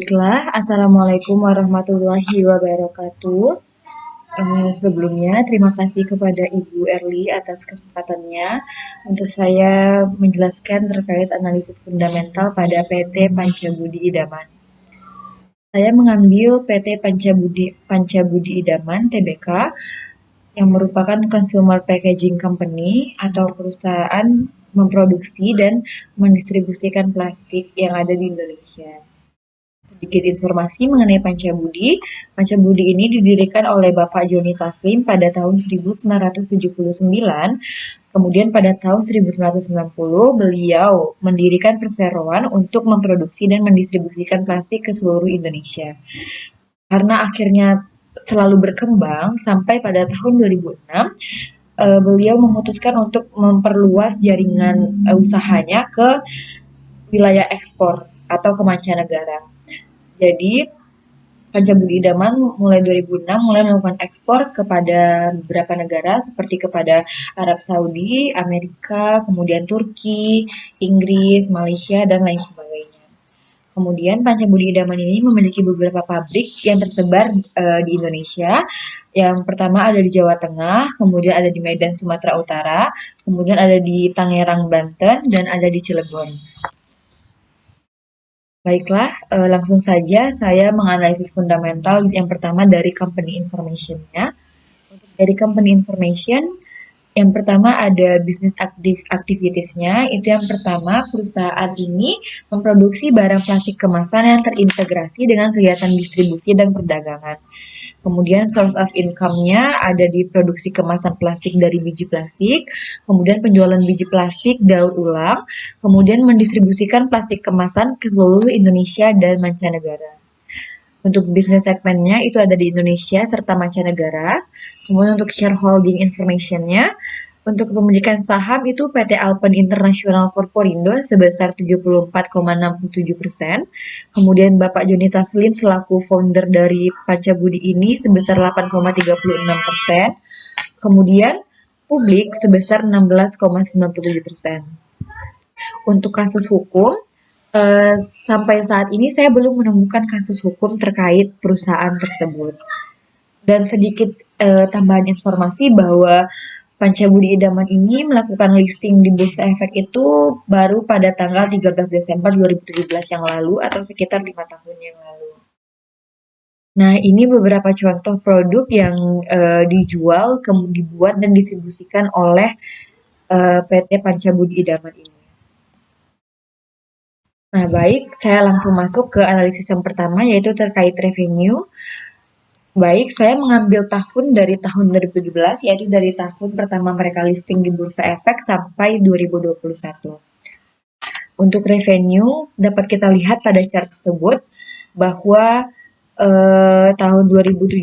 Baiklah, Assalamualaikum warahmatullahi wabarakatuh. Sebelumnya, terima kasih kepada Ibu Erli atas kesempatannya untuk saya menjelaskan terkait analisis fundamental pada PT Pancabudi Idaman. Saya mengambil PT Pancabudi Idaman (TBK) yang merupakan consumer packaging company atau perusahaan memproduksi dan mendistribusikan plastik yang ada di Indonesia. Sedikit informasi mengenai Pancabudi. Pancabudi ini didirikan oleh Bapak Joni Taslim pada tahun 1979. Kemudian pada tahun 1990 beliau mendirikan perseroan untuk memproduksi dan mendistribusikan plastik ke seluruh Indonesia. Karena akhirnya selalu berkembang sampai pada tahun 2006, beliau memutuskan untuk memperluas jaringan usahanya ke wilayah ekspor atau ke mancanegara. Jadi Pancabudi Idaman mulai 2006 mulai melakukan ekspor kepada beberapa negara seperti kepada Arab Saudi, Amerika, kemudian Turki, Inggris, Malaysia, dan lain sebagainya. Kemudian Pancabudi Idaman ini memiliki beberapa pabrik yang tersebar di Indonesia. Yang pertama ada di Jawa Tengah, kemudian ada di Medan, Sumatera Utara, kemudian ada di Tangerang, Banten, dan ada di Cilegon. Baiklah, langsung saja saya menganalisis fundamental yang pertama dari company information-nya. Untuk dari company information, yang pertama ada business activities-nya. Itu yang pertama, perusahaan ini memproduksi barang plastik kemasan yang terintegrasi dengan kegiatan distribusi dan perdagangan. Kemudian source of income-nya ada di produksi kemasan plastik dari biji plastik, kemudian penjualan biji plastik daur ulang, kemudian mendistribusikan plastik kemasan ke seluruh Indonesia dan mancanegara. Untuk bisnis segmennya itu ada di Indonesia serta mancanegara. Kemudian untuk shareholding information-nya, untuk kepemilikan saham itu PT Alpen International Corporindo sebesar 74,67%. Kemudian Bapak Joni Taslim selaku founder dari Pancabudi ini sebesar 8,36%. Kemudian publik sebesar 16,97%. Untuk kasus hukum, sampai saat ini saya belum menemukan kasus hukum terkait perusahaan tersebut. Dan sedikit tambahan informasi bahwa Pancabudi Idaman ini melakukan listing di Bursa Efek itu baru pada tanggal 13 Desember 2017 yang lalu atau sekitar 5 tahun yang lalu. Nah, ini beberapa contoh produk yang dijual, kemudian dibuat dan distribusikan oleh PT Pancabudi Idaman ini. Nah, baik, saya langsung masuk ke analisis yang pertama, yaitu terkait revenue. Baik, saya mengambil tahun dari tahun 2017, yaitu dari tahun pertama mereka listing di Bursa Efek sampai 2021. Untuk revenue, dapat kita lihat pada chart tersebut bahwa tahun 2017,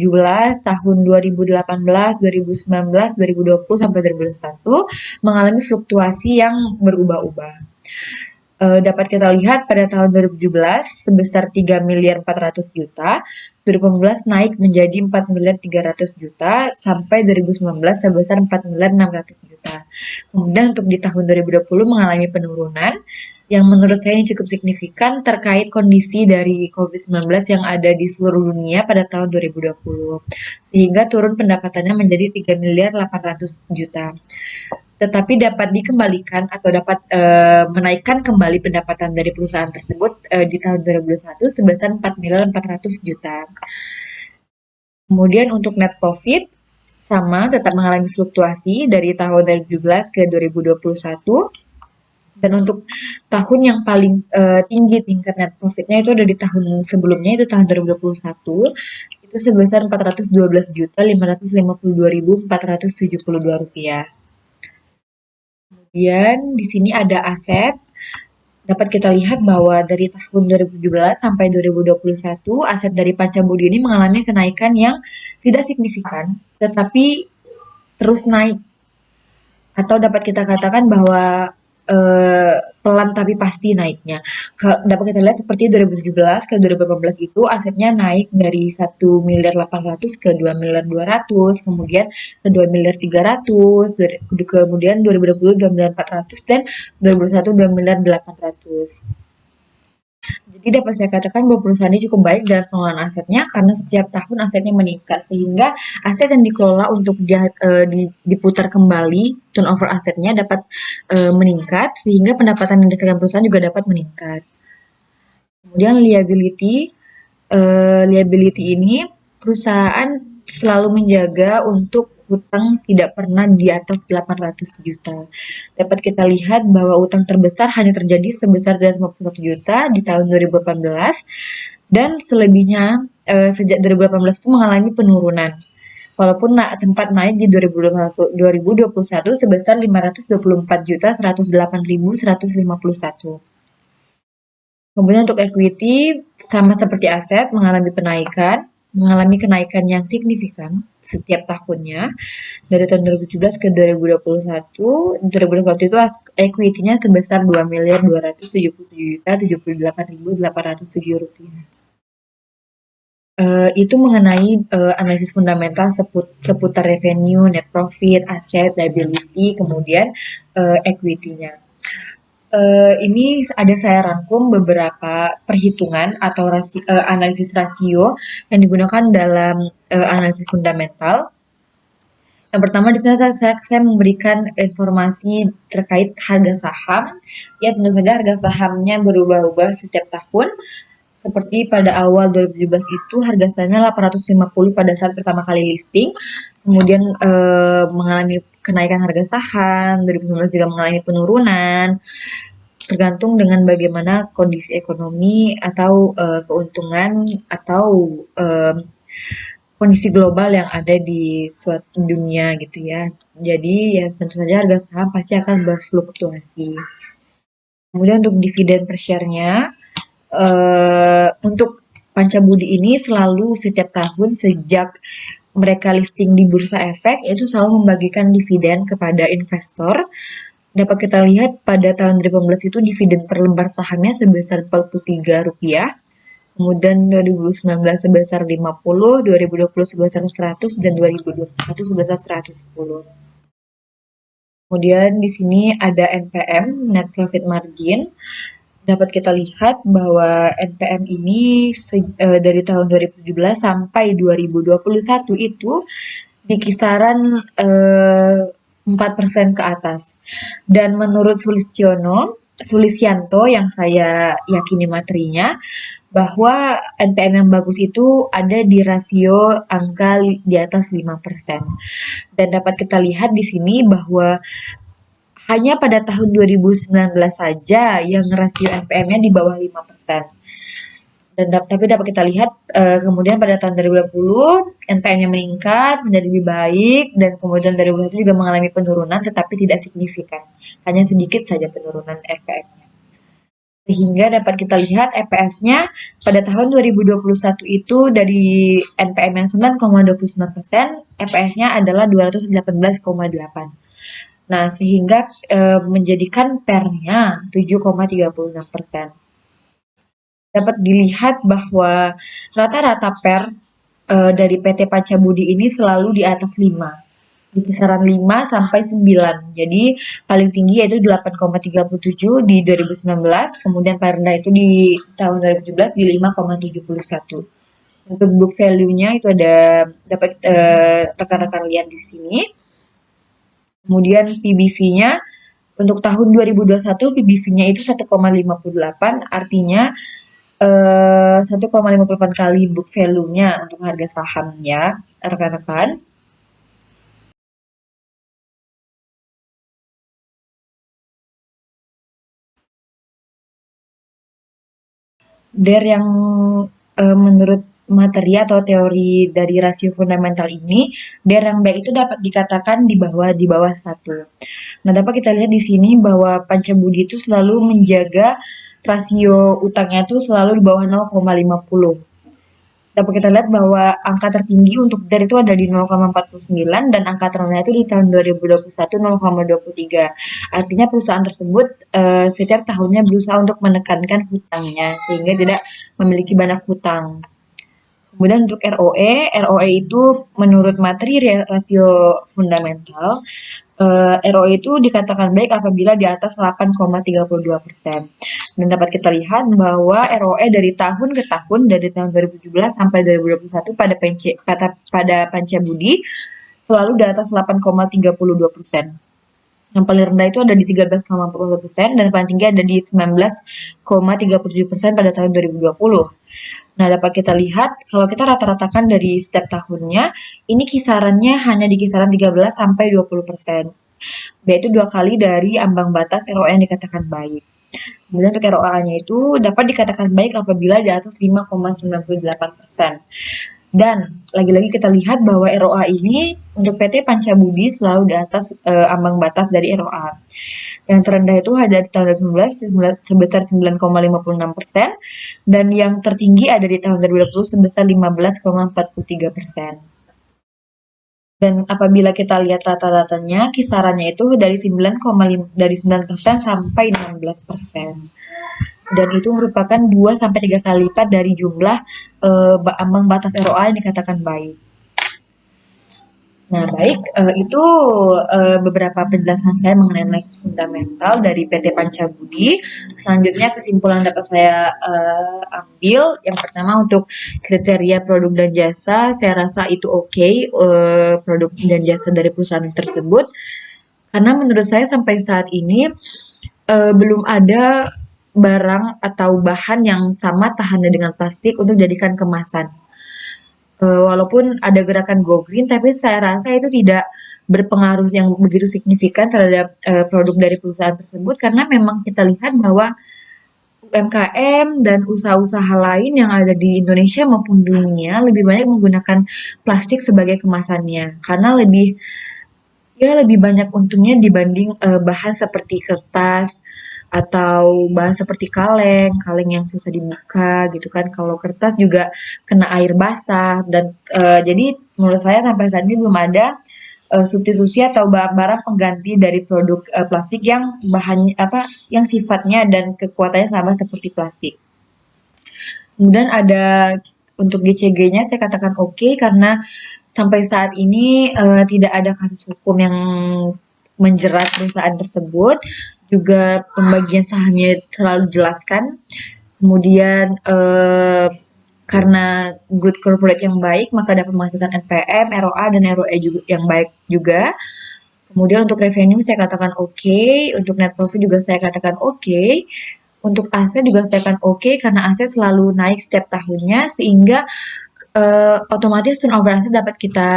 tahun 2018, 2019, 2020, sampai 2021 mengalami fluktuasi yang berubah-ubah. Dapat kita lihat pada tahun 2017 sebesar 3 miliar 400 juta, 2018 naik menjadi 4 miliar 300 juta, sampai 2019 sebesar 4 miliar 600 juta. Kemudian untuk di tahun 2020 mengalami penurunan, yang menurut saya ini cukup signifikan terkait kondisi dari COVID-19 yang ada di seluruh dunia pada tahun 2020. Sehingga turun pendapatannya menjadi 3 miliar 800 juta. Tetapi dapat dikembalikan atau dapat menaikkan kembali pendapatan dari perusahaan tersebut di tahun 2021 sebesar 4 miliar 400 juta. Kemudian untuk net profit sama tetap mengalami fluktuasi dari tahun 2017 ke 2021. Dan untuk tahun yang paling tinggi tingkat net profitnya itu ada di tahun sebelumnya, itu tahun 2021, itu sebesar 412.552.472 rupiah. Kemudian di sini ada aset. Dapat kita lihat bahwa dari tahun 2017 sampai 2021, aset dari Pancabudi ini mengalami kenaikan yang tidak signifikan, tetapi terus naik. Atau dapat kita katakan bahwa pelan tapi pasti naiknya. Dapat kita lihat seperti 2017 ke 2018 itu asetnya naik dari 1 miliar 800 ke 2 miliar 200, kemudian ke 2 miliar 300, kemudian 2020 2 miliar 400, dan 2021 2 miliar 800. Jadi dapat saya katakan bahwa perusahaan ini cukup baik dalam pengelolaan asetnya karena setiap tahun asetnya meningkat sehingga aset yang dikelola untuk diputar kembali turnover asetnya dapat meningkat sehingga pendapatan yang dihasilkan perusahaan juga dapat meningkat. Kemudian liability ini perusahaan selalu menjaga untuk hutang tidak pernah di atas 800 juta. Dapat kita lihat bahwa utang terbesar hanya terjadi sebesar 251 juta di tahun 2018 dan selebihnya sejak 2018 itu mengalami penurunan. Walaupun sempat naik di 2021 sebesar 524 juta 108.151. Kemudian untuk equity sama seperti aset mengalami kenaikan yang signifikan setiap tahunnya dari tahun 2017 ke 2021. 2021 itu equity-nya sebesar 2.277.078.807 rupiah. Itu mengenai analisis fundamental seputar revenue, net profit, aset, liability, kemudian equity-nya. Ini ada saya rangkum beberapa perhitungan atau analisis rasio yang digunakan dalam analisis fundamental. Yang pertama di sini saya memberikan informasi terkait harga saham. Ya tentu saja harga sahamnya berubah-ubah setiap tahun. Seperti pada awal 2017 itu harga sahamnya 850 pada saat pertama kali listing. Kemudian mengalami kenaikan harga saham, 2019 juga mengalami penurunan. Tergantung dengan bagaimana kondisi ekonomi atau keuntungan atau kondisi global yang ada di suatu dunia gitu ya. Jadi ya tentu saja harga saham pasti akan berfluktuasi. Kemudian untuk dividen per share-nya, untuk Pancabudi ini selalu setiap tahun sejak mereka listing di Bursa Efek itu selalu membagikan dividen kepada investor. Dapat kita lihat pada tahun 2015 itu dividen per lembar sahamnya sebesar Rp43, kemudian 2019 sebesar 50, 2020 sebesar 100, dan 2021 sebesar 110. Kemudian di sini ada NPM, Net Profit Margin. Dapat kita lihat bahwa NPM ini dari tahun 2017 sampai 2021 itu di kisaran 4% ke atas. Dan menurut Sulisyanto yang saya yakini materinya, bahwa NPM yang bagus itu ada di rasio angka di atas 5%. Dan dapat kita lihat di sini bahwa hanya pada tahun 2019 saja yang rasio NPM-nya di bawah 5%. Tapi dapat kita lihat kemudian pada tahun 2020 NPM-nya meningkat menjadi lebih baik dan kemudian 2021 juga mengalami penurunan tetapi tidak signifikan. Hanya sedikit saja penurunan NPM-nya. Sehingga dapat kita lihat EPS-nya pada tahun 2021 itu dari NPM yang 9,29%, EPS-nya adalah 218,8. Nah, sehingga menjadikan PER-nya 7,36%. Dapat dilihat bahwa rata-rata PER dari PT Pancabudi ini selalu di atas 5. Di kisaran 5 sampai 9. Jadi paling tinggi yaitu 8,37 di 2019, kemudian paling rendah itu di tahun 2017 di 5,71. Untuk book value-nya itu ada dapat rekan-rekan lihat di sini. Kemudian PBV-nya untuk tahun 2021 PBV-nya itu 1,58, artinya 1,58 kali book value-nya untuk harga sahamnya, rekan-rekan. DER yang menurut materi atau teori dari rasio fundamental ini, DER yang baik itu dapat dikatakan di bawah 1. Nah, dapat kita lihat di sini bahwa Pancabudi itu selalu menjaga rasio utangnya itu selalu di bawah 0,50. Dapat kita lihat bahwa angka tertinggi untuk DER itu ada di 0,49 dan angka terendah itu di tahun 2021 0,23. Artinya perusahaan tersebut setiap tahunnya berusaha untuk menekankan hutangnya sehingga tidak memiliki banyak hutang. Kemudian untuk ROE itu menurut materi rasio fundamental, ROE itu dikatakan baik apabila di atas 8,32%. Dan dapat kita lihat bahwa ROE dari tahun ke tahun, dari tahun 2017 sampai 2021 pada Panca Budi selalu di atas 8,32%. Yang paling rendah itu ada di 13,40% dan paling tinggi ada di 19,37% pada tahun 2020. Nah, dapat kita lihat kalau kita rata-ratakan dari setiap tahunnya, ini kisarannya hanya di kisaran 13 sampai 20%. Yaitu 2 kali dari ambang batas ROE yang dikatakan baik. Kemudian untuk ROA-nya itu dapat dikatakan baik apabila di atas 5,98%. Dan lagi-lagi kita lihat bahwa ROA ini untuk PT Panca Budi selalu di atas ambang batas dari ROA. Yang terendah itu ada di tahun 2019 sebesar 9,56% dan yang tertinggi ada di tahun 2020 sebesar 15,43%. Dan apabila kita lihat rata-ratanya, kisarannya itu dari 9% sampai 16%. Dan itu merupakan 2 sampai 3 kali lipat dari jumlah ambang batas ROA yang dikatakan baik. Nah, baik, itu beberapa penjelasan saya mengenai analisis fundamental dari PT Panca Budi. Selanjutnya kesimpulan dapat saya ambil, yang pertama untuk kriteria produk dan jasa, saya rasa itu oke, produk dan jasa dari perusahaan tersebut. Karena menurut saya sampai saat ini belum ada barang atau bahan yang sama tahannya dengan plastik untuk dijadikan kemasan. Walaupun ada gerakan go green, tapi saya rasa itu tidak berpengaruh yang begitu signifikan terhadap produk dari perusahaan tersebut karena memang kita lihat bahwa UMKM dan usaha-usaha lain yang ada di Indonesia maupun dunia lebih banyak menggunakan plastik sebagai kemasannya karena lebih banyak untungnya dibanding bahan seperti kertas atau bahan seperti kaleng yang susah dibuka gitu kan. Kalau kertas juga kena air basah dan jadi menurut saya sampai saat ini belum ada substitusi atau barang pengganti dari produk plastik yang bahannya yang sifatnya dan kekuatannya sama seperti plastik. Kemudian ada untuk GCG-nya saya katakan oke karena sampai saat ini tidak ada kasus hukum yang menjerat perusahaan tersebut. Juga pembagian sahamnya selalu dijelaskan. Kemudian karena good corporate yang baik, maka dapat menghasilkan NPM, ROA, dan ROE juga yang baik juga. Kemudian untuk revenue saya katakan oke, untuk net profit juga saya katakan oke. Untuk aset juga saya katakan oke, karena aset selalu naik setiap tahunnya, sehingga otomatis turnover aset dapat kita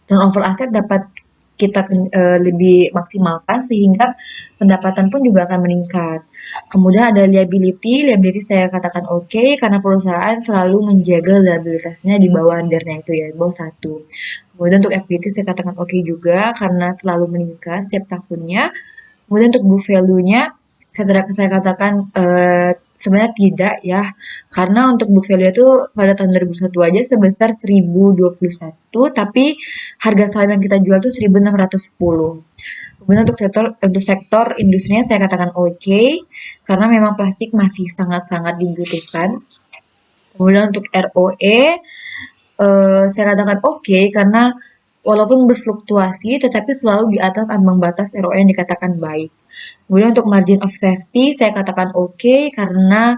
turnover aset dapat kita lebih maksimalkan sehingga pendapatan pun juga akan meningkat. Kemudian ada liability saya katakan oke karena perusahaan selalu menjaga liabilitasnya di bawah undernya itu ya, di bawah 1. Kemudian untuk equity saya katakan oke juga karena selalu meningkat setiap tahunnya. Kemudian untuk book value-nya saya katakan sebenarnya tidak ya, karena untuk book value itu pada tahun 2001 aja sebesar 1021, tapi harga saham yang kita jual itu 1610. Kemudian untuk sektor industrinya saya katakan oke, karena memang plastik masih sangat-sangat dibutuhkan. Kemudian untuk ROE saya katakan oke, karena walaupun berfluktuasi tetapi selalu di atas ambang batas ROE yang dikatakan baik. Kemudian untuk margin of safety saya katakan oke karena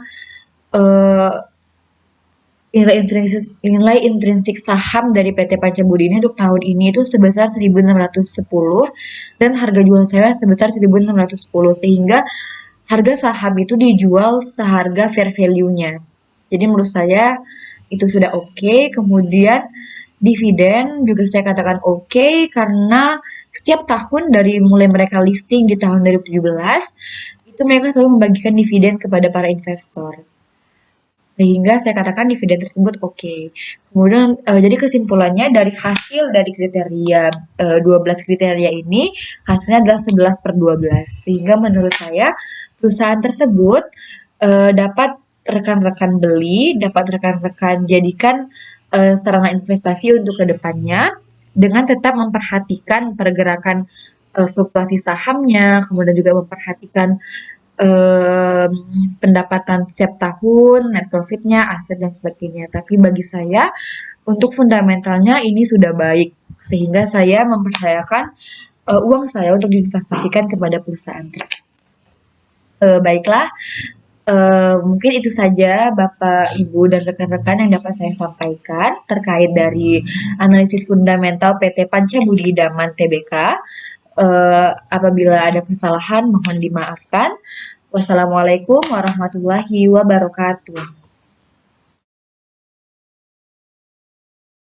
nilai intrinsik saham dari PT Panca Budi ini untuk tahun ini itu sebesar 1610 dan harga jual saya sebesar 1610 sehingga harga saham itu dijual seharga fair value-nya. Jadi menurut saya itu sudah oke. Kemudian dividen juga saya katakan oke karena setiap tahun dari mulai mereka listing di tahun 2017 itu mereka selalu membagikan dividen kepada para investor. Sehingga saya katakan dividen tersebut oke. Kemudian jadi kesimpulannya dari hasil dari kriteria 12 kriteria ini hasilnya adalah 11/12. Sehingga menurut saya perusahaan tersebut dapat rekan-rekan beli, dapat rekan-rekan jadikan sarana investasi untuk kedepannya dengan tetap memperhatikan pergerakan fluktuasi sahamnya, kemudian juga memperhatikan em, pendapatan setiap tahun, net profitnya, aset dan sebagainya. Tapi bagi saya untuk fundamentalnya ini sudah baik sehingga saya mempercayakan uang saya untuk diinvestasikan kepada perusahaan tersebut. Baiklah, mungkin itu saja Bapak, Ibu, dan rekan-rekan yang dapat saya sampaikan terkait dari analisis fundamental PT Panca Budi Idaman Tbk. Apabila ada kesalahan mohon dimaafkan. Wassalamualaikum warahmatullahi wabarakatuh.